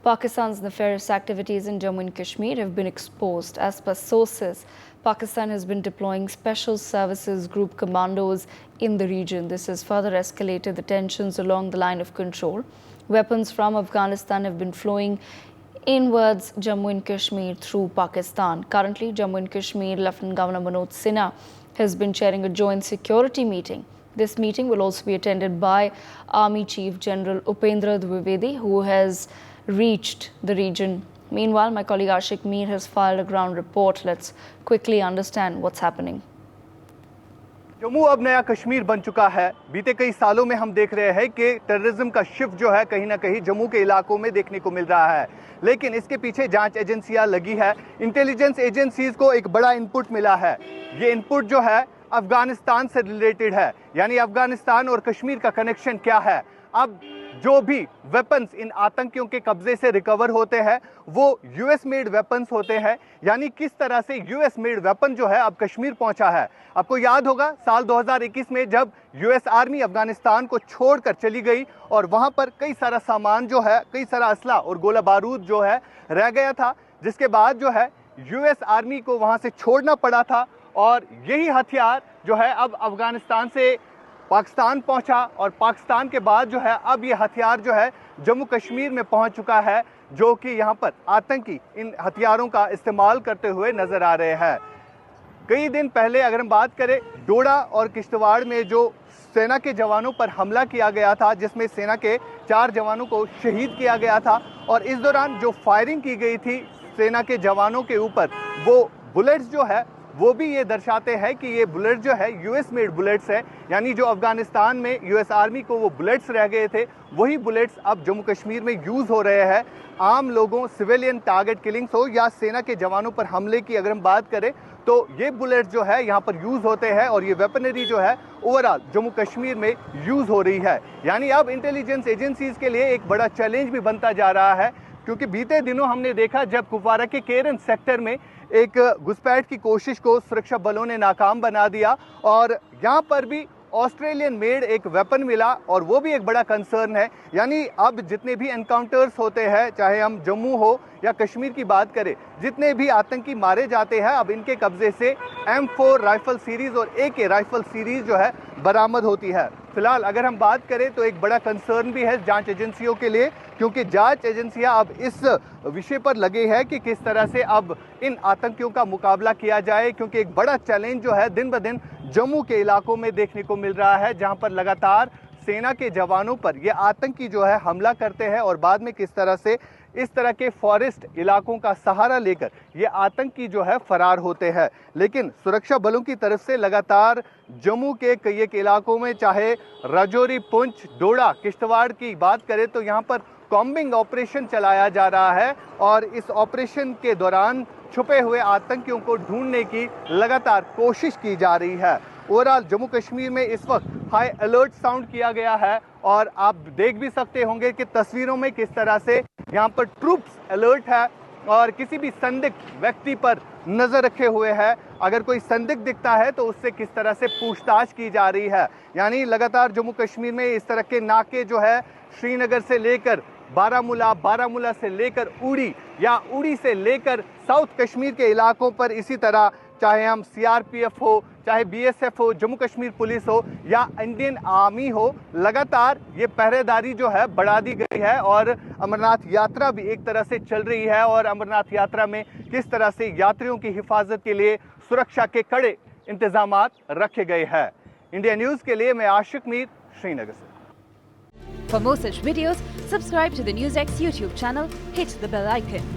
Pakistan's nefarious activities in Jammu and Kashmir have been exposed. As per sources, Pakistan has been deploying Special Services Group commandos in the region. This has further escalated the tensions along the line of control. Weapons from Afghanistan have been flowing inwards Jammu and Kashmir through Pakistan. Currently, Jammu and Kashmir Lieutenant Governor Manoj Sinha has been chairing a joint security meeting. This meeting will also be attended by Army Chief General Upendra Dwivedi, who has reached the region. Meanwhile, my colleague Ashik Mir has filed a ground report. Let's quickly understand what's happening. Jammu अब नया कश्मीर बन चुका है। बीते कई सालों में हम देख रहे हैं कि टेररिज्म का शिफ्ट जो है कहीं ना कहीं जम्मू के इलाकों में देखने को मिल रहा है, लेकिन इसके पीछे जांच एजेंसियां लगी है। इंटेलिजेंस एजेंसीज को एक बड़ा इनपुट मिला है। ये इनपुट जो है अफगानिस्तान से रिलेटेड है, यानी अफगानिस्तान और कश्मीर का कनेक्शन क्या है। अब जो भी वेपन्स इन आतंकियों के कब्जे से रिकवर होते हैं वो यूएस मेड वेपन्स होते हैं, यानी किस तरह से यूएस मेड वेपन जो है अब कश्मीर पहुंचा है। आपको याद होगा साल 2021 में जब यूएस आर्मी अफगानिस्तान को छोड़कर चली गई और वहां पर कई सारा सामान जो है, कई सारा असला और गोला बारूद जो है रह गया था, जिसके बाद जो है यूएस आर्मी को वहां से छोड़ना पड़ा था और यही हथियार जो है अब अफगानिस्तान से पाकिस्तान पहुंचा और पाकिस्तान के बाद जो है अब ये हथियार जो है जम्मू कश्मीर में पहुंच चुका है, जो कि यहाँ पर आतंकी इन हथियारों का इस्तेमाल करते हुए नजर आ रहे हैं। कई दिन पहले अगर हम बात करें, डोडा और किश्तवाड़ में जो सेना के जवानों पर हमला किया गया था, जिसमें सेना के 4 जवानों को शहीद किया गया था, और इस दौरान जो फायरिंग की गई थी सेना के जवानों के ऊपर, वो बुलेट्स जो है वो भी ये दर्शाते हैं कि ये बुलेट जो है यूएस मेड बुलेट्स है, यानी जो अफगानिस्तान में यूएस आर्मी को वो बुलेट्स रह गए थे वही बुलेट्स अब जम्मू कश्मीर में यूज़ हो रहे हैं। आम लोगों, सिविलियन टारगेट किलिंग्स हो या सेना के जवानों पर हमले की अगर हम बात करें तो ये बुलेट्स जो है यहाँ पर यूज़ होते हैं और ये वेपनरी जो है ओवरऑल जम्मू कश्मीर में यूज़ हो रही है। यानी अब इंटेलिजेंस एजेंसीज के लिए एक बड़ा चैलेंज भी बनता जा रहा है, क्योंकि बीते दिनों हमने देखा जब कुपवारा के केरन सेक्टर में एक घुसपैठ की कोशिश को सुरक्षा बलों ने नाकाम बना दिया और यहाँ पर भी ऑस्ट्रेलियन मेड एक वेपन मिला और वो भी एक बड़ा कंसर्न है। यानी अब जितने भी एनकाउंटर्स होते हैं, चाहे हम जम्मू हो या कश्मीर की बात करें, जितने भी आतंकी मारे जाते हैं अब इनके कब्जे से M4 राइफल सीरीज और AK राइफल सीरीज जो है बरामद होती है। फिलहाल अगर हम बात करें तो एक बड़ा कंसर्न भी है जांच एजेंसियों के लिए, क्योंकि जांच एजेंसियां अब इस विषय पर लगे हैं कि किस तरह से अब इन आतंकियों का मुकाबला किया जाए, क्योंकि एक बड़ा चैलेंज जो है दिन ब दिन जम्मू के इलाकों में देखने को मिल रहा है, जहां पर लगातार सेना के जवानों पर ये आतंकी जो है हमला करते हैं और बाद में किस तरह से इस तरह के फॉरेस्ट इलाकों का सहारा लेकर ये आतंकी जो है फरार होते हैं। लेकिन सुरक्षा बलों की तरफ से लगातार जम्मू के कई एक इलाकों में, चाहे राजौरी, पुंछ, डोडा, किश्तवाड़ की बात करें तो यहाँ पर कॉम्बिंग ऑपरेशन चलाया जा रहा है और इस ऑपरेशन के दौरान छुपे हुए आतंकियों को ढूंढने की लगातार कोशिश की जा रही है। ओवरऑल जम्मू कश्मीर में इस वक्त हाई अलर्ट साउंड किया गया है और आप देख भी सकते होंगे कि तस्वीरों में किस तरह से यहाँ पर ट्रूप्स अलर्ट है और किसी भी संदिग्ध व्यक्ति पर नजर रखे हुए है। अगर कोई संदिग्ध दिखता है तो उससे किस तरह से पूछताछ की जा रही है। यानी लगातार जम्मू कश्मीर में इस तरह के नाके जो है श्रीनगर से लेकर बारामूला, बारामूला से लेकर उड़ी या उड़ी से लेकर साउथ कश्मीर के इलाकों पर, इसी तरह चाहे हम CRPF हो, चाहे BSF हो, जम्मू कश्मीर पुलिस हो या इंडियन आर्मी हो, लगातार ये पहरेदारी जो है बढ़ा दी गई है और अमरनाथ यात्रा भी एक तरह से चल रही है और अमरनाथ यात्रा में किस तरह से यात्रियों की हिफाजत के लिए सुरक्षा के कड़े इंतजामात रखे गए हैं। इंडिया न्यूज़ के लिए मैं आशिक मीर, श्रीनगर से। For more such videos, subscribe to the NewsX YouTube channel, hit the bell icon.